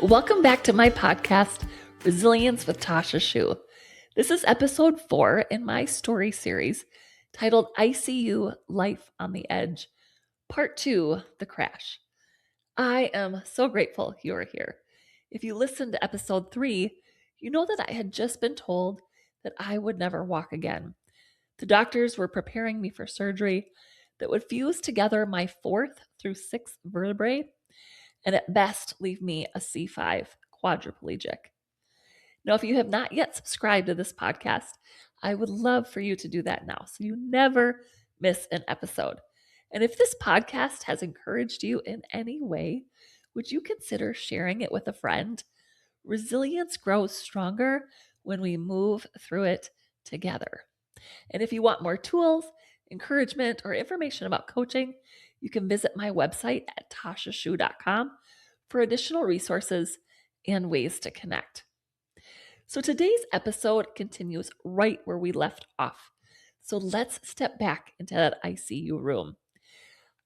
Welcome back to my podcast, Resilience with Tasha Schuh. This is episode 4 in my story series titled ICU Life on the Edge, Part 2, The Crash. I am so grateful you are here. If you listened to episode 3, you know that I had just been told that I would never walk again. The doctors were preparing me for surgery that would fuse together my 4th through 6th vertebrae and at best leave me a C5 quadriplegic. Now, if you have not yet subscribed to this podcast, I would love for you to do that now so you never miss an episode. And if this podcast has encouraged you in any way, would you consider sharing it with a friend? Resilience grows stronger when we move through it together. And if you want more tools, encouragement, or information about coaching, you can visit my website at tashaschuh.com for additional resources and ways to connect. So today's episode continues right where we left off. So let's step back into that ICU room.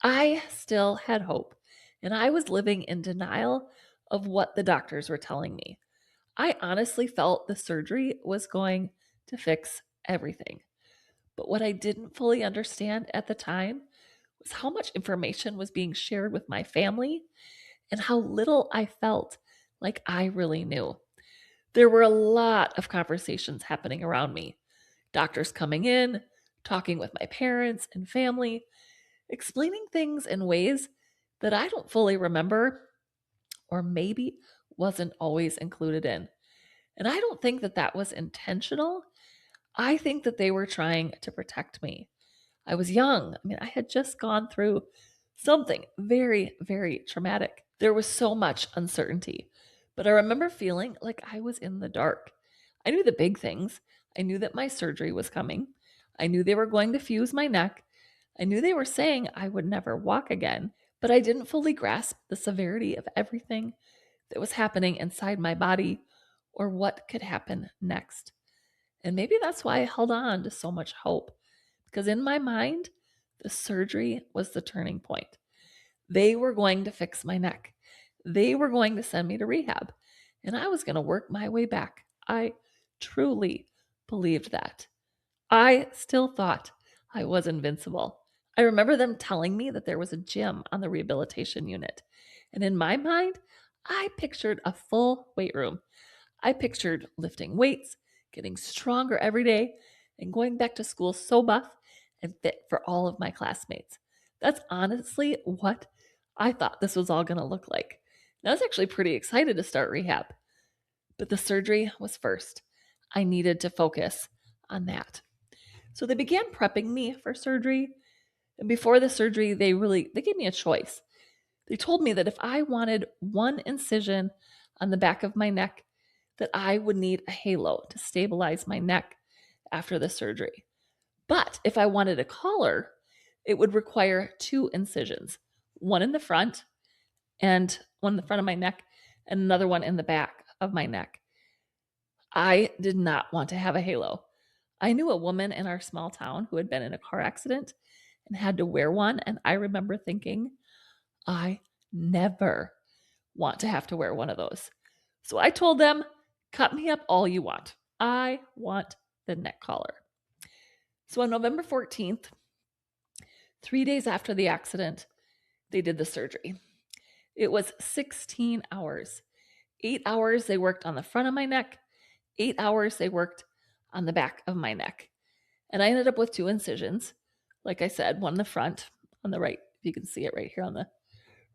I still had hope, and I was living in denial of what the doctors were telling me. I honestly felt the surgery was going to fix everything. But what I didn't fully understand at the time was how much information was being shared with my family and how little I felt like I really knew. There were a lot of conversations happening around me. Doctors coming in, talking with my parents and family, explaining things in ways that I don't fully remember or maybe wasn't always included in. And I don't think that that was intentional. I think that they were trying to protect me. I was young. I had just gone through something very, very traumatic. There was so much uncertainty, but I remember feeling like I was in the dark. I knew the big things. I knew that my surgery was coming. I knew they were going to fuse my neck. I knew they were saying I would never walk again, but I didn't fully grasp the severity of everything that was happening inside my body or what could happen next. And maybe that's why I held on to so much hope, because in my mind, the surgery was the turning point. They were going to fix my neck. They were going to send me to rehab, and I was going to work my way back. I truly believed that. I still thought I was invincible. I remember them telling me that there was a gym on the rehabilitation unit. And in my mind, I pictured a full weight room. I pictured lifting weights, getting stronger every day, and going back to school so buff and fit for all of my classmates. That's honestly what I thought this was all going to look like. And I was actually pretty excited to start rehab, but the surgery was first. I needed to focus on that. So they began prepping me for surgery. And before the surgery, they gave me a choice. They told me that if I wanted one incision on the back of my neck, that I would need a halo to stabilize my neck after the surgery. But if I wanted a collar, it would require 2 incisions, one in the front and one in the front of my neck and another one in the back of my neck. I did not want to have a halo. I knew a woman in our small town who had been in a car accident and had to wear one, and I remember thinking, I never want to have to wear one of those. So I told them, cut me up all you want. I want the neck collar. So on November 14th, 3 days after the accident, they did the surgery. It was 16 hours. 8 hours they worked on the front of my neck, 8 hours they worked on the back of my neck. And I ended up with 2 incisions. Like I said, one in the front on the right, if you can see it right here on the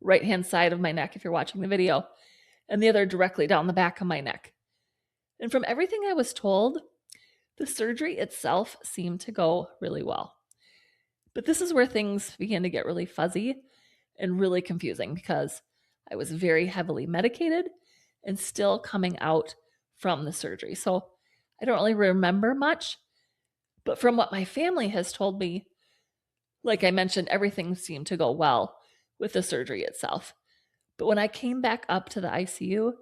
right-hand side of my neck if you're watching the video, and the other directly down the back of my neck. And from everything I was told, the surgery itself seemed to go really well. But this is where things began to get really fuzzy and really confusing because I was very heavily medicated and still coming out from the surgery. So I don't really remember much, but from what my family has told me, like I mentioned, everything seemed to go well with the surgery itself. But when I came back up to the ICU,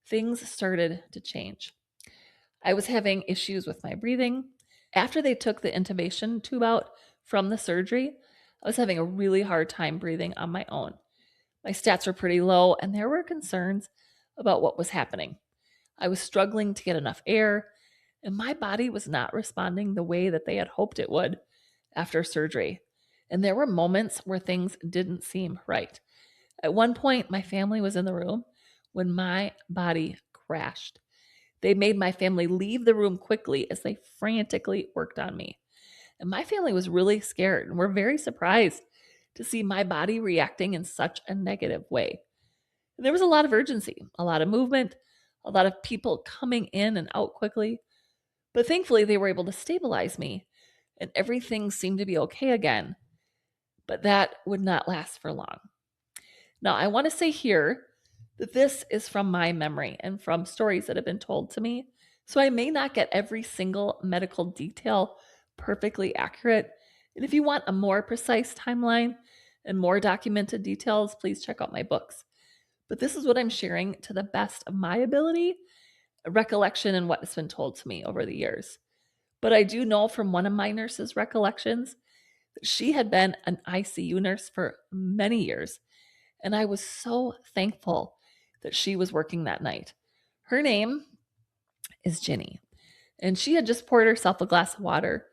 things started to change. I was having issues with my breathing. After they took the intubation tube out from the surgery, I was having a really hard time breathing on my own. My stats were pretty low, and there were concerns about what was happening. I was struggling to get enough air, and my body was not responding the way that they had hoped it would after surgery. And there were moments where things didn't seem right. At one point, my family was in the room when my body crashed. They made my family leave the room quickly as they frantically worked on me. And my family was really scared and were very surprised to see my body reacting in such a negative way. And there was a lot of urgency, a lot of movement, a lot of people coming in and out quickly. But thankfully, they were able to stabilize me and everything seemed to be okay again. But that would not last for long. Now, I want to say here that this is from my memory and from stories that have been told to me. So I may not get every single medical detail perfectly accurate. And if you want a more precise timeline and more documented details, please check out my books. But this is what I'm sharing to the best of my ability, recollection, and what has been told to me over the years. But I do know from one of my nurse's recollections that she had been an ICU nurse for many years. And I was so thankful that she was working that night. Her name is Ginny. And she had just poured herself a glass of water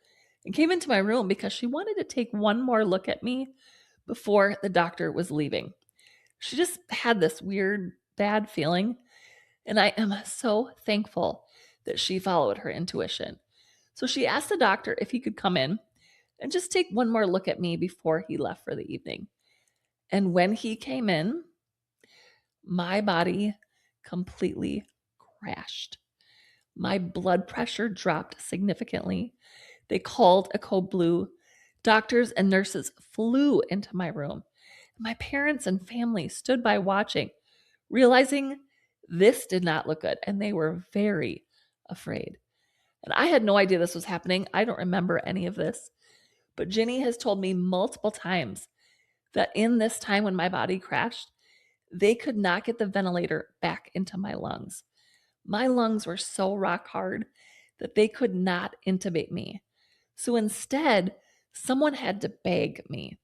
and came into my room because she wanted to take one more look at me before the doctor was leaving. She just had this weird, bad feeling. And I am so thankful that she followed her intuition. So she asked the doctor if he could come in and just take one more look at me before he left for the evening. And when he came in, my body completely crashed. My blood pressure dropped significantly. They called a code blue. Doctors and nurses flew into my room. My parents and family stood by watching, realizing this did not look good, and they were very afraid. And I had no idea this was happening. I don't remember any of this. But Ginny has told me multiple times that in this time when my body crashed, they could not get the ventilator back into my lungs. My lungs were so rock hard that they could not intubate me. So instead, someone had to bag me.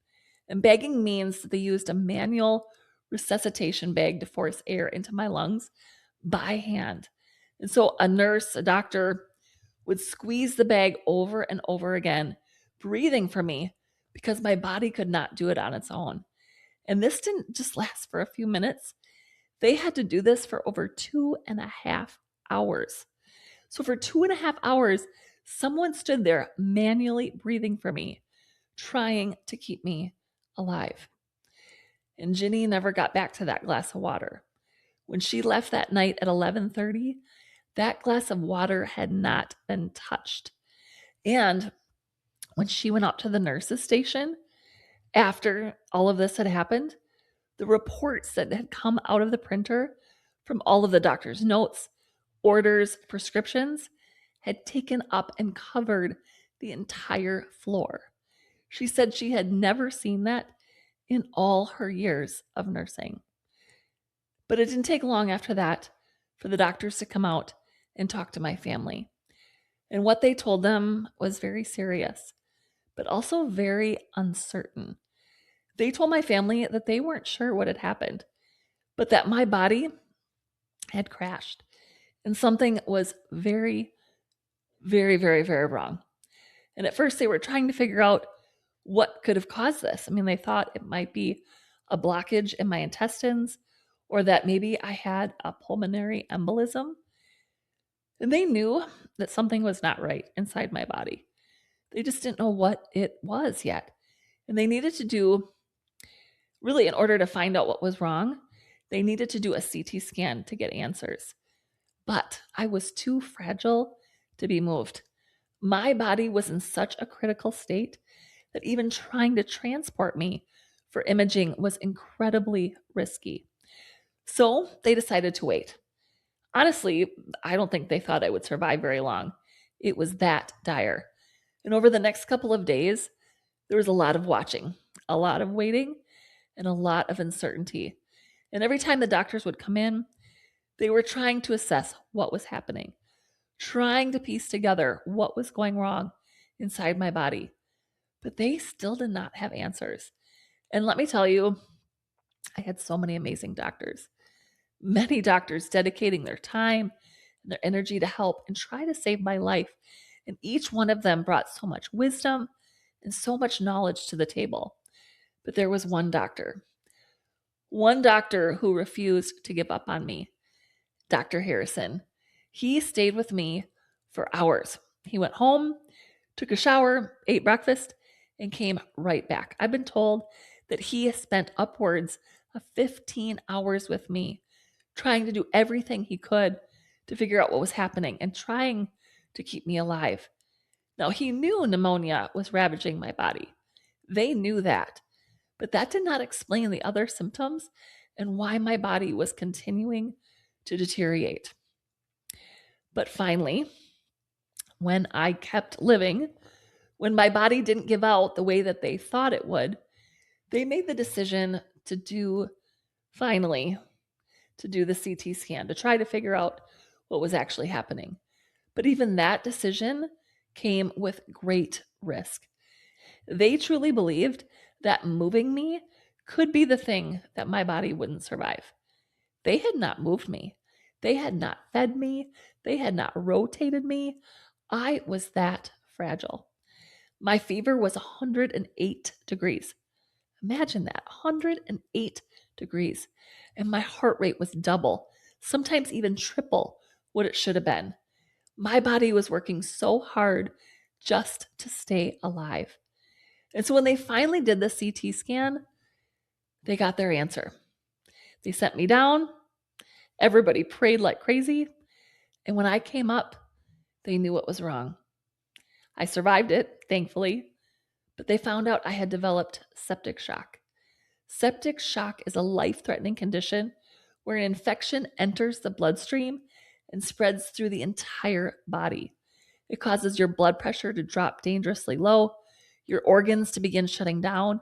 And bagging means that they used a manual resuscitation bag to force air into my lungs by hand. And so a nurse, a doctor would squeeze the bag over and over again, breathing for me because my body could not do it on its own. And this didn't just last for a few minutes. They had to do this for over 2.5 hours. So for 2.5 hours, someone stood there manually breathing for me, trying to keep me alive. And Ginny never got back to that glass of water. When she left that night at 11:30, that glass of water had not been touched. And when she went out to the nurse's station after all of this had happened, the reports that had come out of the printer from all of the doctor's notes, orders, prescriptions had taken up and covered the entire floor. She said she had never seen that in all her years of nursing. But it didn't take long after that for the doctors to come out and talk to my family. And what they told them was very serious, but also very uncertain. They told my family that they weren't sure what had happened, but that my body had crashed and something was very, very, very, very wrong. And at first, they were trying to figure out what could have caused this. I mean, they thought it might be a blockage in my intestines or that maybe I had a pulmonary embolism. And they knew that something was not right inside my body. They just didn't know what it was yet. And they needed to do, really, in order to find out what was wrong, they needed to do a CT scan to get answers. But I was too fragile to be moved. My body was in such a critical state that even trying to transport me for imaging was incredibly risky. So they decided to wait. Honestly, I don't think they thought I would survive very long. It was that dire. And over the next couple of days, there was a lot of watching, a lot of waiting, and a lot of uncertainty. And every time the doctors would come in, they were trying to assess what was happening, trying to piece together what was going wrong inside my body. But they still did not have answers. And let me tell you, I had so many amazing doctors. Many doctors dedicating their time and their energy to help and try to save my life. And each one of them brought so much wisdom and so much knowledge to the table. But there was one doctor who refused to give up on me, Dr. Harrison. He stayed with me for hours. He went home, took a shower, ate breakfast, and came right back. I've been told that he has spent upwards of 15 hours with me, trying to do everything he could to figure out what was happening and trying to keep me alive. Now, he knew pneumonia was ravaging my body. They knew that, but that did not explain the other symptoms and why my body was continuing to deteriorate. But finally, when I kept living, when my body didn't give out the way that they thought it would, they made the decision finally, to do the CT scan to try to figure out what was actually happening. But even that decision came with great risk. They truly believed that moving me could be the thing that my body wouldn't survive. They had not moved me. They had not fed me. They had not rotated me. I was that fragile. My fever was 108 degrees. Imagine that, 108 degrees. And my heart rate was double, sometimes even triple what it should have been. My body was working so hard just to stay alive. And so when they finally did the CT scan, they got their answer. They sent me down. Everybody prayed like crazy. And when I came up, they knew what was wrong. I survived it, thankfully, but they found out I had developed septic shock. Septic shock is a life-threatening condition where an infection enters the bloodstream and spreads through the entire body. It causes your blood pressure to drop dangerously low, your organs to begin shutting down,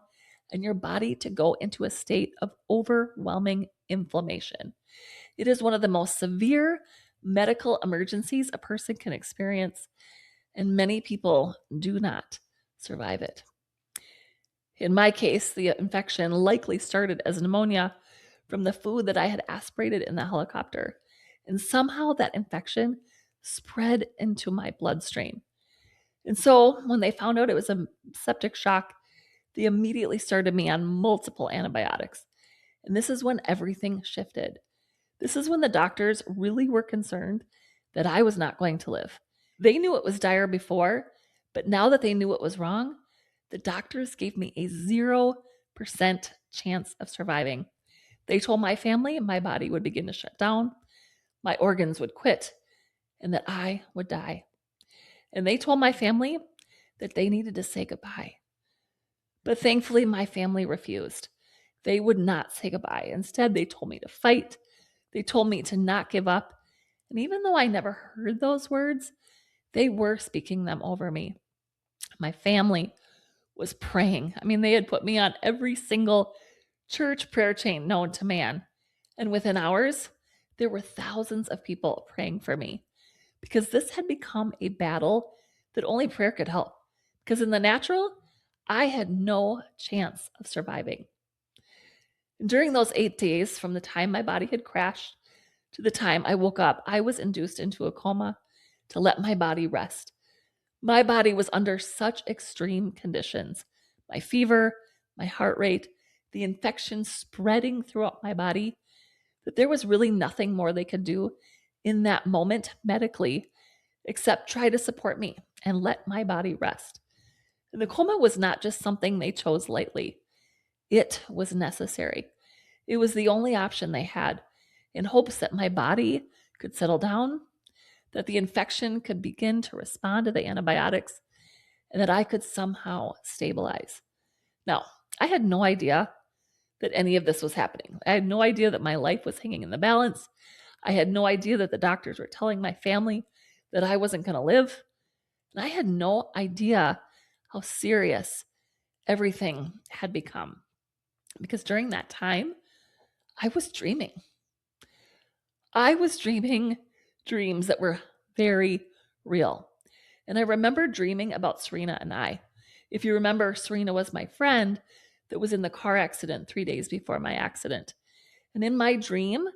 and your body to go into a state of overwhelming inflammation. It is one of the most severe medical emergencies a person can experience, and many people do not survive it. In my case, the infection likely started as pneumonia from the food that I had aspirated in the helicopter. And somehow that infection spread into my bloodstream. And so when they found out it was a septic shock, they immediately started me on multiple antibiotics. And this is when everything shifted. This is when the doctors really were concerned that I was not going to live. They knew it was dire before, but now that they knew what was wrong, the doctors gave me a 0% chance of surviving. They told my family my body would begin to shut down, my organs would quit, and that I would die. And they told my family that they needed to say goodbye. But thankfully, my family refused. They would not say goodbye. Instead, they told me to fight. They told me to not give up. And even though I never heard those words, they were speaking them over me. My family was praying. I mean, they had put me on every single church prayer chain known to man. And within hours, there were thousands of people praying for me because this had become a battle that only prayer could help. Because in the natural, I had no chance of surviving. And during those 8 days, from the time my body had crashed to the time I woke up, I was induced into a coma to let my body rest. My body was under such extreme conditions. My fever, my heart rate, the infection spreading throughout my body, that there was really nothing more they could do in that moment medically except try to support me and let my body rest. And the coma was not just something they chose lightly. It was necessary. It was the only option they had in hopes that my body could settle down, that the infection could begin to respond to the antibiotics, and that I could somehow stabilize. Now, I had no idea that any of this was happening. I had no idea that my life was hanging in the balance. I had no idea that the doctors were telling my family that I wasn't going to live. And I had no idea how serious everything had become. Because during that time, I was dreaming. I was dreaming dreams that were very real. And I remember dreaming about Serena and I. If you remember, Serena was my friend that was in the car accident 3 days before my accident. And in my dream,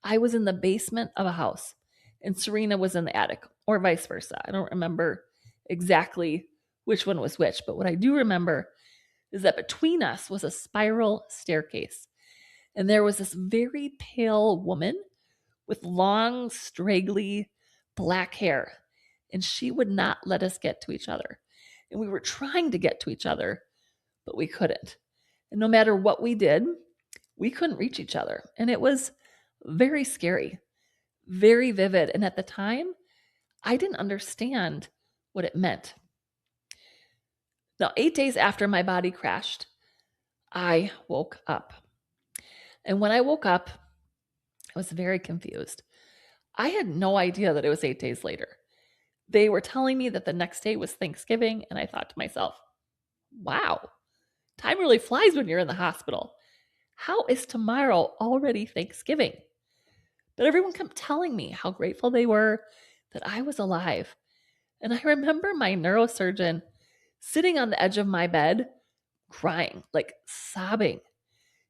I was in the basement of a house and Serena was in the attic, or vice versa. I don't remember exactly which one was which, but what I do remember is that between us was a spiral staircase. And there was this very pale woman with long, straggly black hair. And she would not let us get to each other. And we were trying to get to each other, but we couldn't. And no matter what we did, we couldn't reach each other. And it was very scary, very vivid. And at the time, I didn't understand what it meant. Now, 8 days after my body crashed, I woke up. And when I woke up, I was very confused. I had no idea that it was 8 days later. They were telling me that the next day was Thanksgiving, and I thought to myself, wow, time really flies when you're in the hospital. How is tomorrow already Thanksgiving? But everyone kept telling me how grateful they were that I was alive. And I remember my neurosurgeon sitting on the edge of my bed, crying, like sobbing,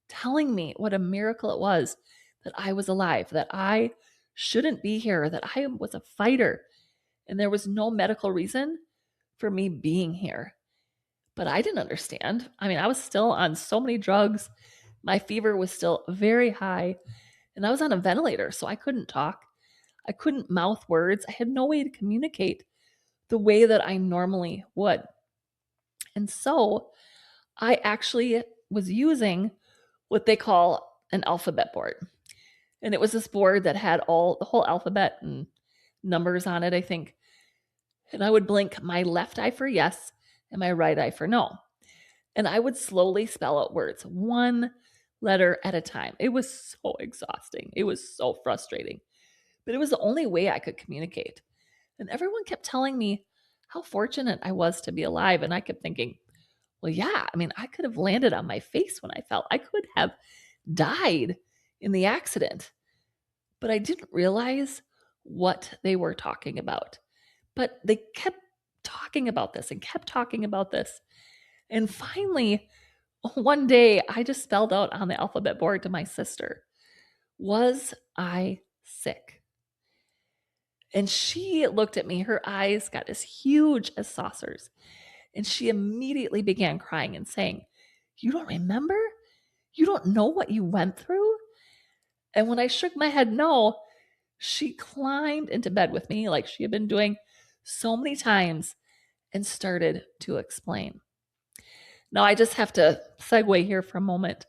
telling me what a miracle it was that I was alive, that I shouldn't be here, that I was a fighter, and there was no medical reason for me being here. But I didn't understand. I mean, I was still on so many drugs. My fever was still very high, and I was on a ventilator, so I couldn't talk. I couldn't mouth words. I had no way to communicate the way that I normally would. And so I actually was using what they call an alphabet board. And it was this board that had the whole alphabet and numbers on it, I think. And I would blink my left eye for yes and my right eye for no. And I would slowly spell out words, one letter at a time. It was so exhausting. It was so frustrating. But it was the only way I could communicate. And everyone kept telling me how fortunate I was to be alive. And I kept thinking, well, yeah, I mean, I could have landed on my face when I fell. I could have died in the accident. But I didn't realize what they were talking about. But they kept talking about this and kept talking about this. And finally, one day, I just spelled out on the alphabet board to my sister, was I sick? And she looked at me, her eyes got as huge as saucers. And she immediately began crying and saying, you don't remember? You don't know what you went through? And when I shook my head no, she climbed into bed with me like she had been doing so many times and started to explain. Now, I just have to segue here for a moment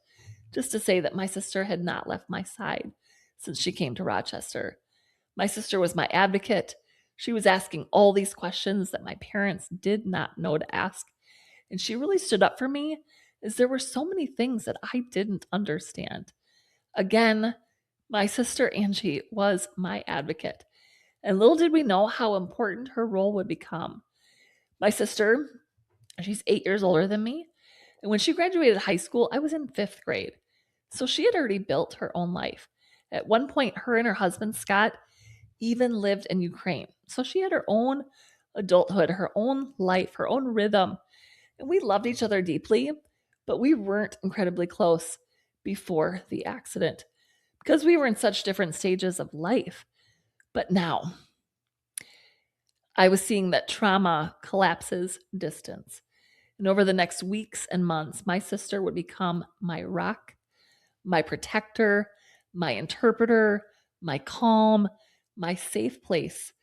just to say that my sister had not left my side since she came to Rochester. My sister was my advocate. She was asking all these questions that my parents did not know to ask. And she really stood up for me as there were so many things that I didn't understand. Again, my sister Angie was my advocate. And little did we know how important her role would become. My sister, she's 8 years older than me. And when she graduated high school, I was in 5th grade. So she had already built her own life. At one point, her and her husband, Scott, even lived in Ukraine. So she had her own adulthood, her own life, her own rhythm. And we loved each other deeply, but we weren't incredibly close before the accident because we were in such different stages of life. But now, I was seeing that trauma collapses distance. And over the next weeks and months, my sister would become my rock, my protector, my interpreter, my calm, my safe place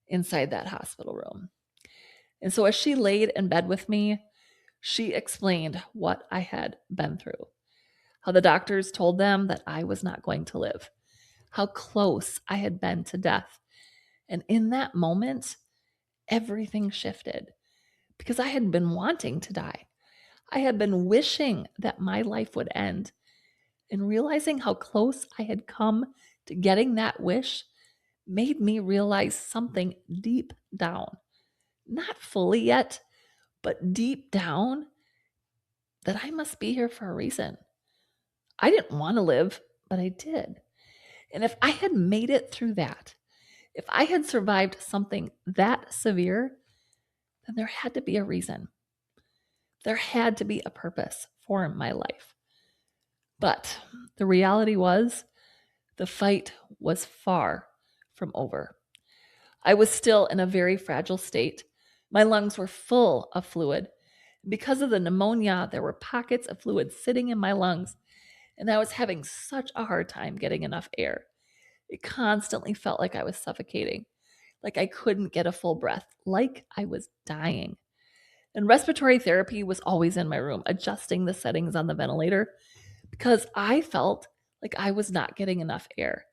inside that hospital room. And so as she laid in bed with me, she explained what I had been through, how the doctors told them that I was not going to live, how close I had been to death. And in that moment, everything shifted because I had been wanting to die. I had been wishing that my life would end. And realizing how close I had come to getting that wish made me realize something deep down, not fully yet, but deep down, that I must be here for a reason. I didn't want to live, but I did. And if I had made it through that, if I had survived something that severe, then there had to be a reason. There had to be a purpose for my life. But the reality was The fight was far from over. I was still in a very fragile state. My lungs were full of fluid. Because of the pneumonia, there were pockets of fluid sitting in my lungs, and I was having such a hard time getting enough air. It constantly felt like I was suffocating, like I couldn't get a full breath, like I was dying. And respiratory therapy was always in my room, adjusting the settings on the ventilator because I felt like I was not getting enough air.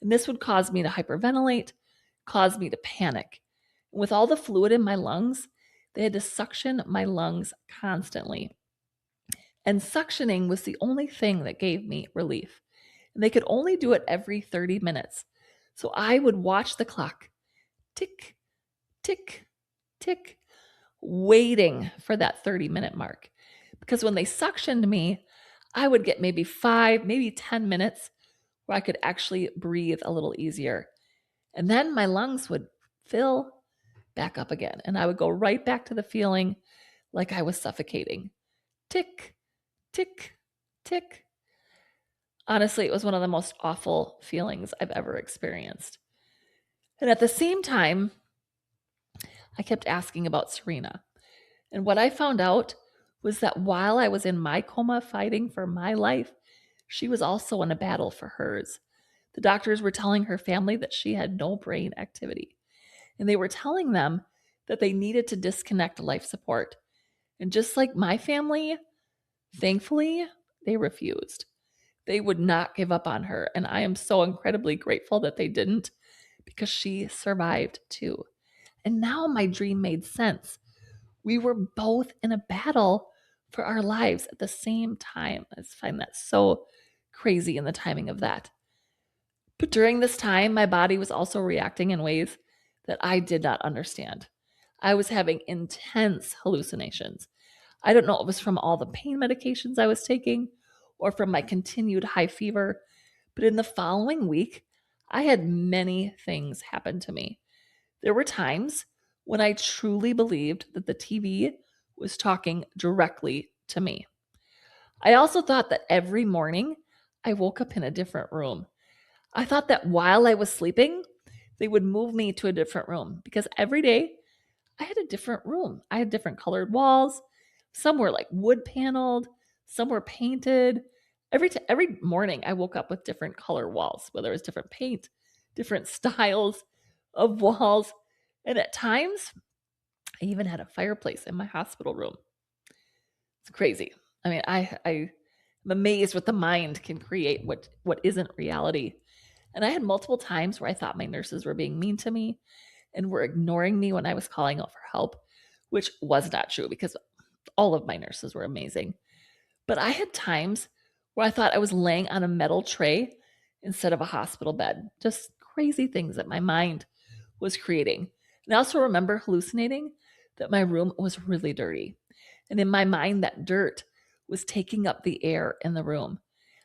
And this would cause me to hyperventilate, cause me to panic. And with all the fluid in my lungs, they had to suction my lungs constantly. And suctioning was the only thing that gave me relief. And they could only do it every 30 minutes. So I would watch the clock tick, tick, tick, waiting for that 30-minute mark. Because when they suctioned me, I would get maybe 5, maybe 10 minutes where I could actually breathe a little easier. And then my lungs would fill back up again. And I would go right back to the feeling like I was suffocating. Tick, tick, tick. Honestly, it was one of the most awful feelings I've ever experienced. And at the same time, I kept asking about Serena. And what I found out was that while I was in my coma fighting for my life, she was also in a battle for hers. The doctors were telling her family that she had no brain activity, and they were telling them that they needed to disconnect life support. And just like my family, thankfully, they refused. They would not give up on her, and I am so incredibly grateful that they didn't because she survived too. And now my dream made sense. We were both in a battle for our lives at the same time. I just find that so crazy in the timing of that. But during this time, my body was also reacting in ways that I did not understand. I was having intense hallucinations. I don't know if it was from all the pain medications I was taking or from my continued high fever, but in the following week, I had many things happen to me. There were times when I truly believed that the TV was talking directly to me. I also thought that every morning I woke up in a different room. I thought that while I was sleeping, they would move me to a different room because every day I had a different room. I had different colored walls. Some were like wood paneled, some were painted. Every morning I woke up with different color walls, whether it was different paint, different styles of walls. And at times, I even had a fireplace in my hospital room. It's crazy. I mean, I'm amazed what the mind can create what isn't reality. And I had multiple times where I thought my nurses were being mean to me and were ignoring me when I was calling out for help, which was not true because all of my nurses were amazing. But I had times where I thought I was laying on a metal tray instead of a hospital bed. Just crazy things that my mind was creating. And I also remember hallucinating that my room was really dirty. And in my mind, that dirt was taking up the air in the room.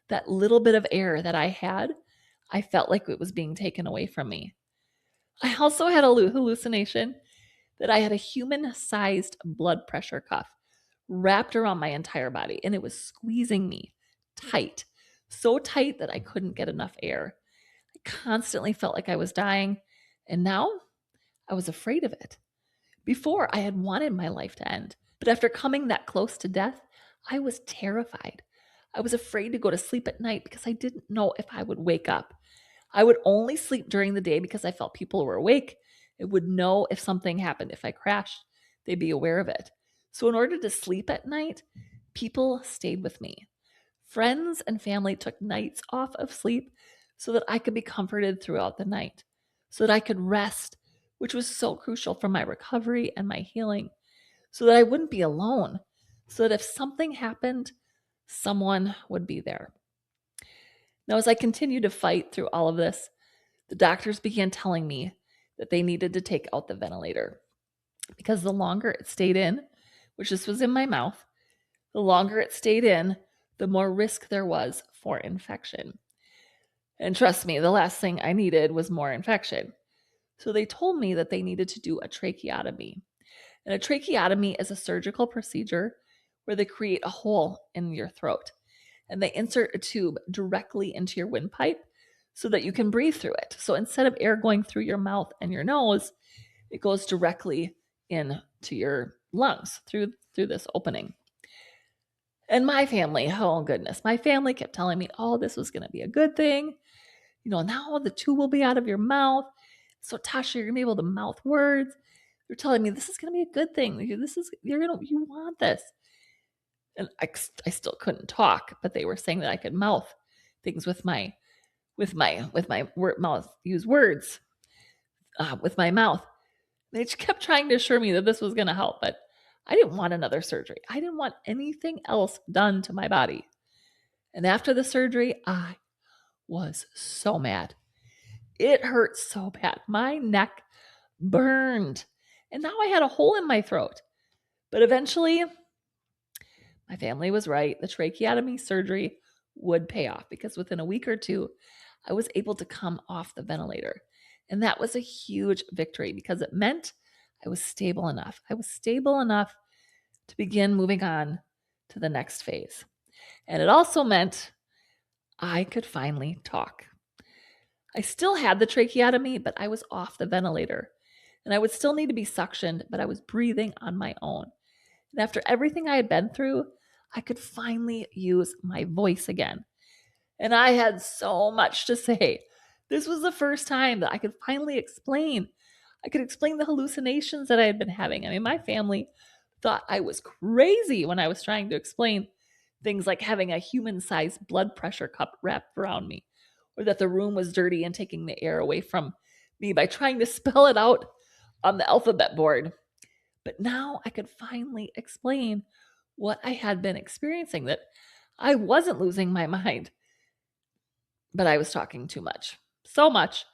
That little bit of air that I had, I felt like it was being taken away from me. I also had a hallucination that I had a human sized blood pressure cuff wrapped around my entire body and it was squeezing me tight, so tight that I couldn't get enough air. I constantly felt like I was dying, and now I was afraid of it. Before, I had wanted my life to end, but after coming that close to death, I was terrified. I was afraid to go to sleep at night because I didn't know if I would wake up. I would only sleep during the day because I felt people were awake. It would know if something happened. If I crashed, they'd be aware of it. So, in order to sleep at night, people stayed with me. Friends and family took nights off of sleep so that I could be comforted throughout the night, so that I could rest, which was so crucial for my recovery and my healing, so that I wouldn't be alone, so that if something happened, someone would be there. Now, as I continued to fight through all of this, the doctors began telling me that they needed to take out the ventilator because the longer it stayed in, which this was in my mouth, the longer it stayed in, the more risk there was for infection. And trust me, the last thing I needed was more infection. So they told me that they needed to do a tracheotomy. And a tracheotomy is a surgical procedure where they create a hole in your throat and they insert a tube directly into your windpipe so that you can breathe through it. So instead of air going through your mouth and your nose, it goes directly into your lungs through this opening. And my family, oh goodness, my family kept telling me, oh, this was going to be a good thing. Now the tube will be out of your mouth. So Tasha, you're going to be able to mouth words. They're telling me this is going to be a good thing. You want this. And I still couldn't talk, but they were saying that I could mouth things with my mouth, use words with my mouth. They just kept trying to assure me that this was going to help, but I didn't want another surgery. I didn't want anything else done to my body. And after the surgery, I was so mad. It hurt so bad. My neck burned. And now I had a hole in my throat. But eventually, my family was right. The tracheotomy surgery would pay off because within a week or two, I was able to come off the ventilator. And that was a huge victory because it meant I was stable enough. I was stable enough to begin moving on to the next phase. And it also meant I could finally talk. I still had the tracheotomy, but I was off the ventilator. And I would still need to be suctioned, but I was breathing on my own. And after everything I had been through, I could finally use my voice again. And I had so much to say. This was the first time that I could finally explain. I could explain the hallucinations that I had been having. I mean, my family thought I was crazy when I was trying to explain things like having a human-sized blood pressure cup wrapped around me, or that the room was dirty and taking the air away from me by trying to spell it out on the alphabet board. But now I could finally explain what I had been experiencing, that I wasn't losing my mind, but I was talking too much. So much,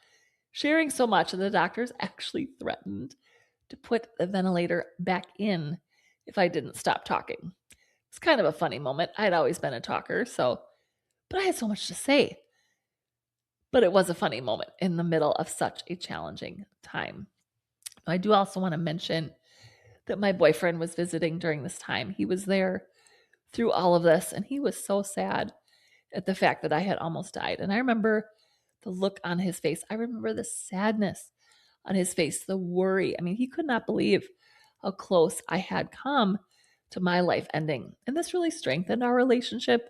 sharing so much, and the doctors actually threatened to put the ventilator back in if I didn't stop talking. It's kind of a funny moment. I'd always been a talker, but I had so much to say. But it was a funny moment in the middle of such a challenging time. I do also want to mention that my boyfriend was visiting during this time. He was there through all of this, and he was so sad at the fact that I had almost died. And I remember the look on his face. I remember the sadness on his face, the worry. I mean, he could not believe how close I had come to my life ending. And this really strengthened our relationship.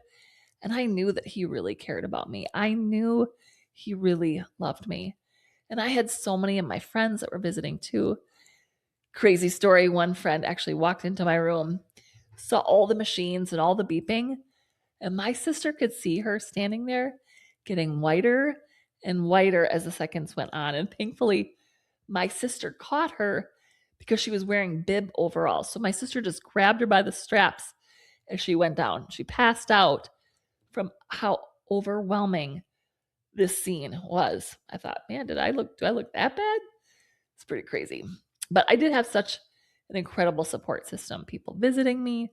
And I knew that he really cared about me. I knew he really loved me. And I had so many of my friends that were visiting too. Crazy story. One friend actually walked into my room, saw all the machines and all the beeping, and my sister could see her standing there getting whiter and whiter as the seconds went on. And thankfully, my sister caught her because she was wearing bib overalls. So my sister just grabbed her by the straps as she went down. She passed out from how overwhelming this scene was. I thought, man, do I look that bad? It's pretty crazy. But I did have such an incredible support system. People visiting me,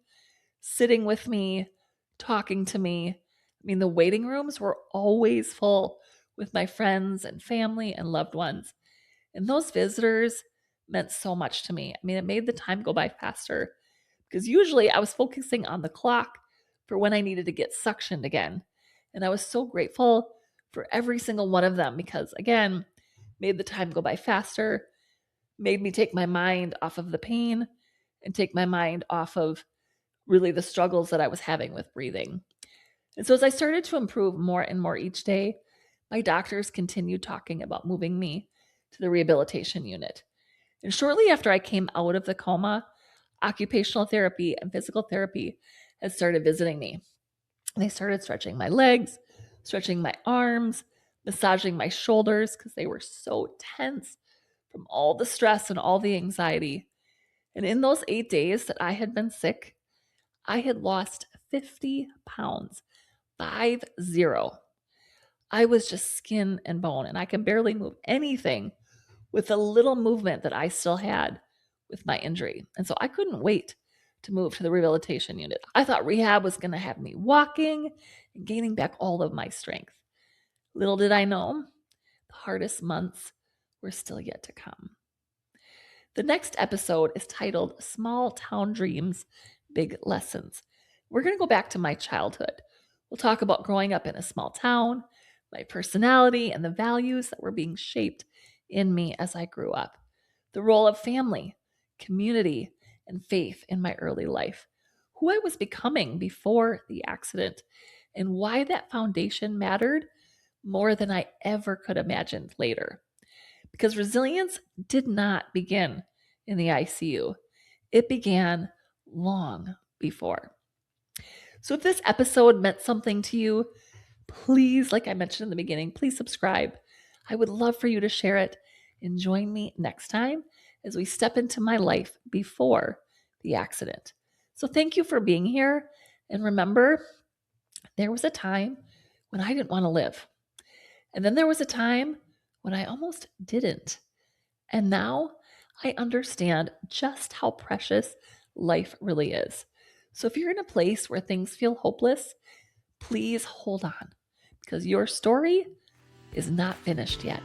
sitting with me, talking to me. I mean, the waiting rooms were always full with my friends and family and loved ones. And those visitors meant so much to me. I mean, it made the time go by faster because usually I was focusing on the clock for when I needed to get suctioned again. And I was so grateful for every single one of them because, again, made the time go by faster, made me take my mind off of the pain and take my mind off of really the struggles that I was having with breathing. And so as I started to improve more and more each day, my doctors continued talking about moving me to the rehabilitation unit. And shortly after I came out of the coma, occupational therapy and physical therapy had started visiting me. They started stretching my legs, stretching my arms, massaging my shoulders because they were so tense from all the stress and all the anxiety. And in those 8 days that I had been sick, I had lost 50 pounds, 50. I was just skin and bone, and I could barely move anything with the little movement that I still had with my injury. And so I couldn't wait to move to the rehabilitation unit. I thought rehab was going to have me walking and gaining back all of my strength. Little did I know, the hardest months were still yet to come. The next episode is titled Small Town Dreams, Big Lessons. We're going to go back to my childhood. We'll talk about growing up in a small town, my personality, and the values that were being shaped in me as I grew up. The role of family, community, and faith in my early life, who I was becoming before the accident, and why that foundation mattered more than I ever could imagine later. Because resilience did not begin in the ICU, it began long before. So if this episode meant something to you, please, like I mentioned in the beginning, please subscribe. I would love for you to share it and join me next time as we step into my life before the accident. So thank you for being here. And remember, there was a time when I didn't want to live. And then there was a time when I almost didn't. And now I understand just how precious life really is. So if you're in a place where things feel hopeless, please hold on because your story is not finished yet.